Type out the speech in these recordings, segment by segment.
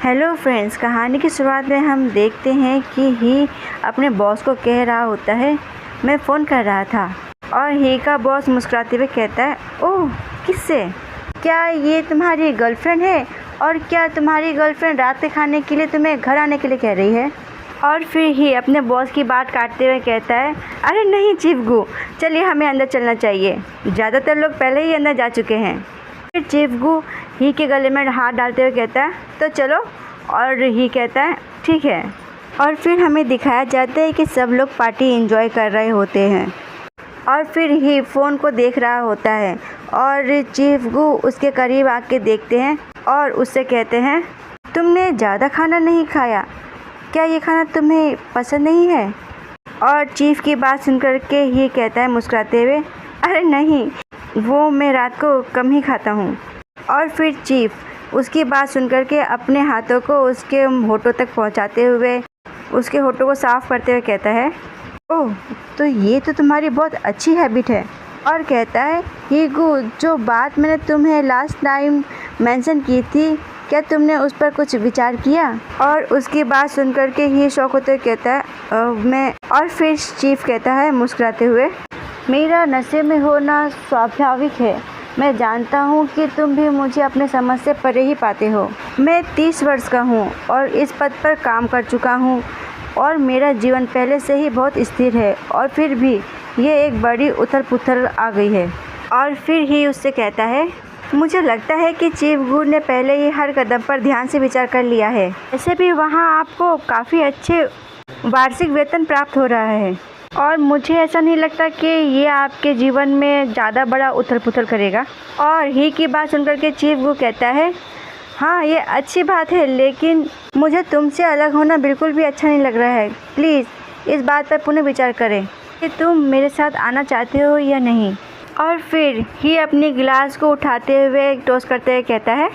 Hello friends, कहानी की शुरुआत में हम देखते हैं कि ही अपने बॉस को कह रहा होता है, मैं फ़ोन कर रहा था। और ही का बॉस मुस्कुराते हुए कहता है, ओह किससे? क्या ये तुम्हारी गर्लफ्रेंड है? और क्या तुम्हारी गर्लफ्रेंड रात के खाने के लिए तुम्हें घर आने के लिए कह रही है? और फिर ही अपने बॉस की बात काटते हुए कहता है, अरे नहीं चीफ गू, चलिए हमें अंदर चलना चाहिए, ज़्यादातर लोग पहले ही अंदर जा चुके हैं। फिर चीफ गू ही के गले में हाथ डालते हुए कहता है, तो चलो। और ही कहता है, ठीक है। और फिर हमें दिखाया जाता है कि सब लोग पार्टी एंजॉय कर रहे होते हैं। और फिर ही फ़ोन को देख रहा होता है और चीफ गू उसके करीब आके देखते हैं और उससे कहते हैं, तुमने ज़्यादा खाना नहीं खाया, क्या ये खाना तुम्हें पसंद नहीं है? और चीफ की बात सुन कर के ही कहता है मुस्कुराते हुए, अरे नहीं, वो मैं रात को कम ही खाता हूँ। और फिर चीफ उसकी बात सुन कर के अपने हाथों को उसके होठों तक पहुँचाते हुए उसके होठों को साफ़ करते हुए कहता है, ओह तो ये तो तुम्हारी बहुत अच्छी हैबिट है। और कहता है, ही गू, जो बात मैंने तुम्हें लास्ट टाइम मेंशन की थी, क्या तुमने उस पर कुछ विचार किया? और उसकी बात सुन कर के ही शौक होते हुए कहता है, मैं। और फिर चीफ कहता है मुस्कुराते हुए, मेरा नशे में होना स्वाभाविक है, मैं जानता हूँ कि तुम भी मुझे अपने समझ से परे ही पाते हो। मैं 30 वर्ष का हूँ और इस पद पर काम कर चुका हूँ और मेरा जीवन पहले से ही बहुत स्थिर है, और फिर भी ये एक बड़ी उथल पुथल आ गई है। और फिर ही उससे कहता है, मुझे लगता है कि चीफ गू ने पहले ही हर कदम पर ध्यान से विचार कर लिया है। ऐसे भी वहाँ आपको काफ़ी अच्छे वार्षिक वेतन प्राप्त हो रहा है और मुझे ऐसा नहीं लगता कि ये आपके जीवन में ज़्यादा बड़ा उथल पुथल करेगा। और ही की बात सुनकर के चीफ गू कहता है, हाँ ये अच्छी बात है, लेकिन मुझे तुमसे अलग होना बिल्कुल भी अच्छा नहीं लग रहा है। प्लीज़ इस बात पर पुनः विचार करें कि तुम मेरे साथ आना चाहते हो या नहीं। और फिर ही अपनी गिलास को उठाते हुए टोस्ट करते हुए कहता है,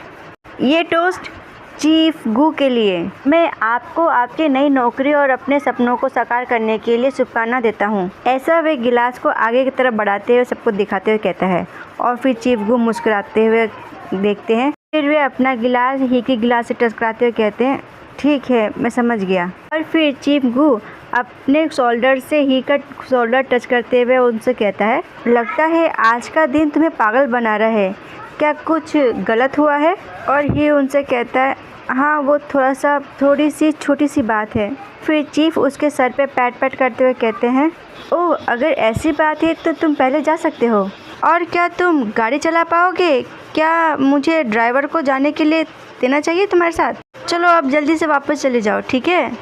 ये टोस्ट चीफ गू के लिए। मैं आपको आपकी नई नौकरी और अपने सपनों को साकार करने के लिए शुभकामना देता हूँ। ऐसा वे गिलास को आगे की तरफ बढ़ाते हुए सबको दिखाते हुए कहता है। और फिर चीफ गू मुस्कुराते हुए देखते हैं। फिर वे अपना गिलास ही के गिलास से टकराते हुए कहते हैं, ठीक है, मैं समझ गया। और फिर चीफ गू अपने शोल्डर से ही का शोल्डर टच करते हुए उनसे कहता है, लगता है आज का दिन तुम्हें पागल बना रहा है, क्या कुछ गलत हुआ है? और ही उनसे कहता है, हाँ वो थोड़ी सी छोटी सी बात है। फिर चीफ उसके सर पे पैट पैट करते हुए कहते हैं, ओह अगर ऐसी बात है तो तुम पहले जा सकते हो। और क्या तुम गाड़ी चला पाओगे? क्या मुझे ड्राइवर को जाने के लिए देना चाहिए तुम्हारे साथ? चलो अब जल्दी से वापस चले जाओ, ठीक है?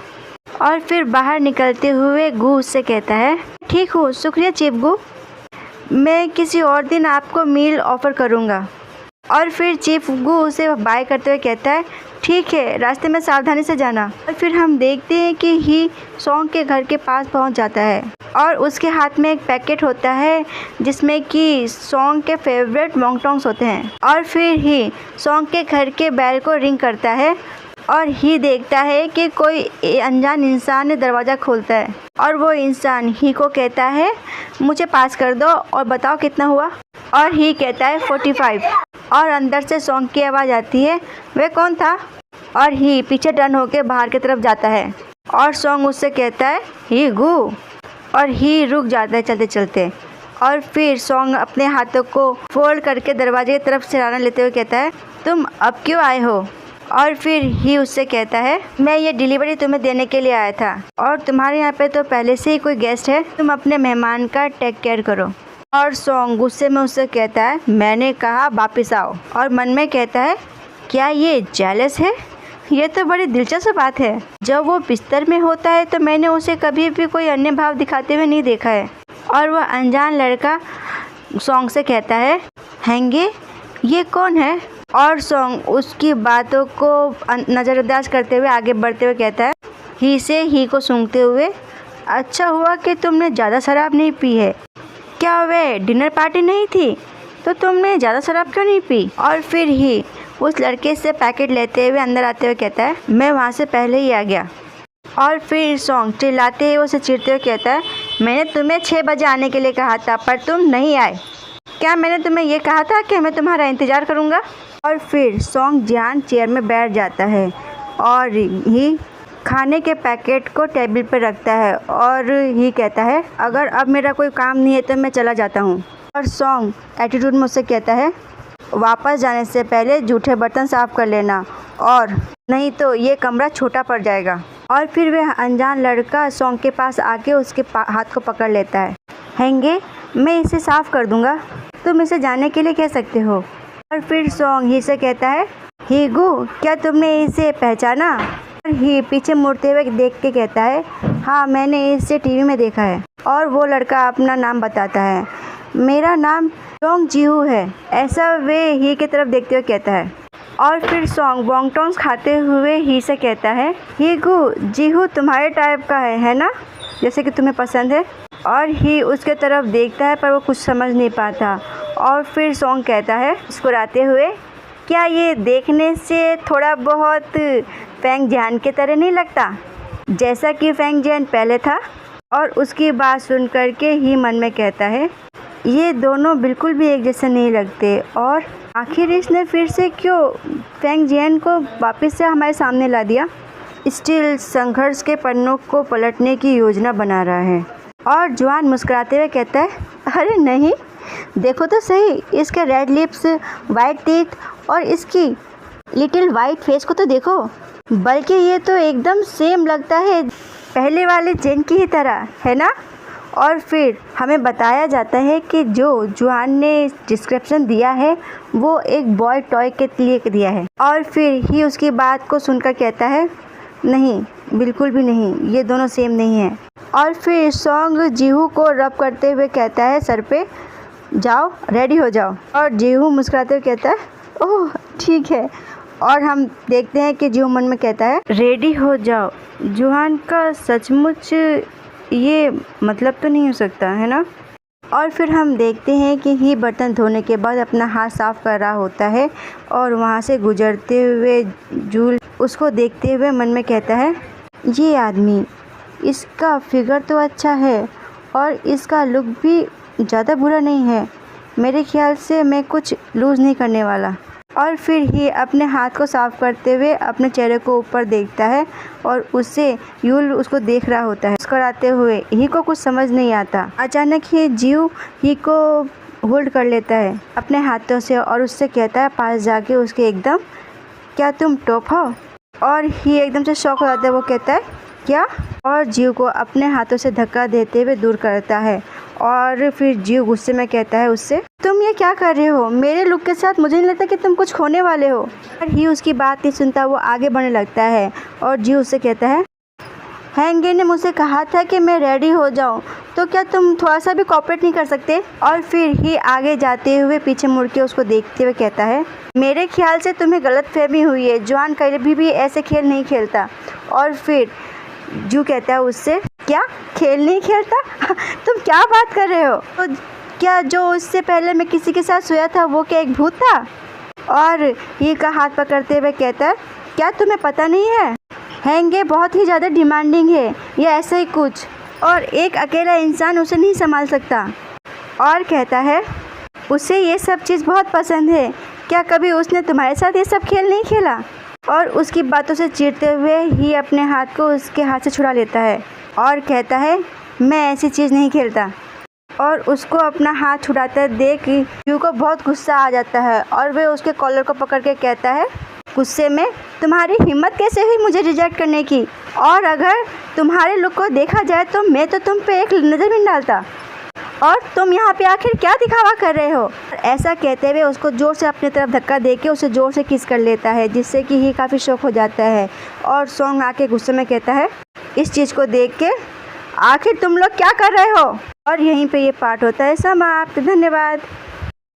और फिर बाहर निकलते हुए गू उससे कहता है, ठीक हूँ, शुक्रिया चीफ गू, मैं किसी और दिन आपको मील ऑफ़र करूँगा। और फिर चीफ गू उसे बाय करते हुए कहता है, ठीक है, रास्ते में सावधानी से जाना। और फिर हम देखते हैं कि ही सॉन्ग के घर के पास पहुंच जाता है और उसके हाथ में एक पैकेट होता है जिसमें कि सॉन्ग के फेवरेट मोंगटोंग्स होते हैं। और फिर ही सॉन्ग के घर के बेल को रिंग करता है और ही देखता है कि कोई अनजान इंसान ने दरवाज़ा खोलता है और वो इंसान ही को कहता है, मुझे पास कर दो और बताओ कितना हुआ। और ही कहता है 45। और अंदर से सॉन्ग की आवाज़ आती है, वह कौन था? और ही पीछे टर्न होकर बाहर की तरफ जाता है और सॉन्ग उससे कहता है, ही गू। और ही रुक जाता है चलते चलते। और फिर सॉन्ग अपने हाथों को फोल्ड करके दरवाजे की तरफ सिराना लेते हुए कहता है, तुम अब क्यों आए हो? और फिर ही उससे कहता है, मैं ये डिलीवरी तुम्हें देने के लिए आया था और तुम्हारे यहाँ पे तो पहले से ही कोई गेस्ट है, तुम अपने मेहमान का टेक केयर करो। और सॉन्ग गुस्से में उससे कहता है, मैंने कहा वापस आओ। और मन में कहता है, क्या ये जेलस है? ये तो बड़ी दिलचस्प बात है। जब वो बिस्तर में होता है तो मैंने उसे कभी भी कोई अन्य भाव दिखाते हुए नहीं देखा है। और वह अनजान लड़का सॉन्ग से कहता है, हैंगे ये कौन है? और सॉन्ग उसकी बातों को नज़रअंदाज करते हुए आगे बढ़ते हुए कहता है, ही से ही को सूंघते हुए, अच्छा हुआ कि तुमने ज़्यादा शराब नहीं पी है। क्या वह डिनर पार्टी नहीं थी? तो तुमने ज़्यादा शराब क्यों नहीं पी? और फिर ही उस लड़के से पैकेट लेते हुए अंदर आते हुए कहता है, मैं वहाँ से पहले ही आ गया। और फिर सॉन्ग चिल्लाते हुए उसे चीरते हुए कहता है, मैंने तुम्हें 6 बजे आने के लिए कहा था पर तुम नहीं आए। क्या मैंने तुम्हें ये कहा था कि मैं तुम्हारा इंतज़ार करूँगा? और फिर सॉन्ग जियान चेयर में बैठ जाता है और ही खाने के पैकेट को टेबल पर रखता है और ही कहता है अगर अब मेरा कोई काम नहीं है तो मैं चला जाता हूँ। और सॉन्ग एटीट्यूड में उससे कहता है वापस जाने से पहले जूठे बर्तन साफ कर लेना और नहीं तो ये कमरा छोटा पड़ जाएगा। और फिर वह अनजान लड़का सॉन्ग के पास आके उसके हाथ को पकड़ लेता है। हेंगे, मैं इसे साफ कर दूंगा, तुम इसे जाने के लिए कह सकते हो। और फिर सॉन्ग ही से कहता है हीगू, क्या तुमने इसे पहचाना? और ही पीछे मुड़ते हुए देख के कहता है हाँ, मैंने इसे टीवी में देखा है। और वो लड़का अपना नाम बताता है, मेरा नाम चोंग जीहू है, ऐसा वे ही की तरफ देखते हुए कहता है। और फिर सॉन्ग वॉन्गटॉन्स खाते हुए ही से कहता है हीगू, जीहू तुम्हारे टाइप का है ना, जैसे कि तुम्हें पसंद है। और ही उसके तरफ देखता है पर वो कुछ समझ नहीं पाता। और फिर सॉन्ग कहता है मुस्कुराते हुए, क्या ये देखने से थोड़ा बहुत फेंग जियान की तरह नहीं लगता, जैसा कि फेंग जियान पहले था? और उसकी बात सुन कर के ही मन में कहता है ये दोनों बिल्कुल भी एक जैसे नहीं लगते। और आखिर इसने फिर से क्यों फेंग जियान को वापस से हमारे सामने ला दिया? स्टील संघर्ष के पन्नों को पलटने की योजना बना रहा है। और जुआन मुस्कुराते हुए कहता है अरे नहीं, देखो तो सही, इसके रेड लिप्स, वाइट टीथ और इसकी लिटिल वाइट फेस को तो देखो, बल्कि ये तो एकदम सेम लगता है पहले वाले जेन की ही तरह, है ना? और फिर हमें बताया जाता है कि जो जुआन ने डिस्क्रिप्शन दिया है वो एक बॉय टॉय के लिए दिया है। और फिर ही उसकी बात को सुनकर कहता है नहीं, बिल्कुल भी नहीं, ये दोनों सेम नहीं है। और फिर सॉन्ग जीहू को रब करते हुए कहता है सर पे, जाओ रेडी हो जाओ। और जीहू मुस्कुराते हुए कहता है ओह ठीक है। और हम देखते हैं कि जीहू मन में कहता है रेडी हो जाओ, जुआन का सचमुच ये मतलब तो नहीं हो सकता है ना? और फिर हम देखते हैं कि ही बर्तन धोने के बाद अपना हाथ साफ कर रहा होता है और वहाँ से गुजरते हुए जूल उसको देखते हुए मन में कहता है ये आदमी, इसका फिगर तो अच्छा है और इसका लुक भी ज़्यादा बुरा नहीं है, मेरे ख्याल से मैं कुछ लूज़ नहीं करने वाला। और फिर ही अपने हाथ को साफ करते हुए अपने चेहरे को ऊपर देखता है और उससे यूल उसको देख रहा होता है मुस्कुराते हुए। ही को कुछ समझ नहीं आता। अचानक ही जीव ही को होल्ड कर लेता है अपने हाथों से और उससे कहता है पास जाके उसके एकदम, क्या तुम टॉप हो? और ही एकदम से शॉक हो जाता है, वो कहता है क्या? और जीव को अपने हाथों से धक्का देते हुए दूर करता है। और फिर जीव गुस्से में कहता है उससे, तुम ये क्या कर रहे हो? मेरे लुक के साथ मुझे नहीं लगता कि तुम कुछ खोने वाले हो। और ही उसकी बात नहीं सुनता, वो आगे बढ़ने लगता है। और जीव उससे कहता है हैंगे ने मुझसे कहा था कि मैं रेडी हो जाऊं, तो क्या तुम थोड़ा सा भी कोऑपरेट नहीं कर सकते? और फिर ही आगे जाते हुए पीछे मुड़ के उसको देखते हुए कहता है मेरे ख्याल से तुम्हें गलतफहमी हुई है, जुआन कभी भी ऐसे खेल नहीं खेलता। और फिर जू कहता है उससे, क्या खेल नहीं खेलता? तुम क्या बात कर रहे हो? तो क्या जो उससे पहले मैं किसी के साथ सोया था वो क्या एक भूत था? और ही का हाथ पकड़ते हुए कहता है क्या तुम्हें पता नहीं है, हैंगे बहुत ही ज़्यादा डिमांडिंग है या ऐसा ही कुछ, और एक अकेला इंसान उसे नहीं संभाल सकता। और कहता है उसे ये सब चीज़ बहुत पसंद है, क्या कभी उसने तुम्हारे साथ ये सब खेल नहीं खेला? और उसकी बातों से चिढ़ते हुए ही अपने हाथ को उसके हाथ से छुड़ा लेता है और कहता है मैं ऐसी चीज़ नहीं खेलता। और उसको अपना हाथ छुड़ाते देख यू को बहुत गुस्सा आ जाता है और वे उसके कॉलर को पकड़ के कहता है गुस्से में, तुम्हारी हिम्मत कैसे हुई मुझे रिजेक्ट करने की? और अगर तुम्हारे लुक को देखा जाए तो मैं तो तुम पे एक नज़र भी नहीं डालता, और तुम यहाँ पे आखिर क्या दिखावा कर रहे हो? ऐसा कहते हुए उसको जोर से अपनी तरफ धक्का देके उसे जोर से किस कर लेता है, जिससे कि ही काफ़ी शौक हो जाता है। और सॉन्ग आके गुस्से में कहता है इस चीज़ को देख के आखिर तुम लोग क्या कर रहे हो? और यहीं पे ये पार्ट होता है समाप्त। धन्यवाद।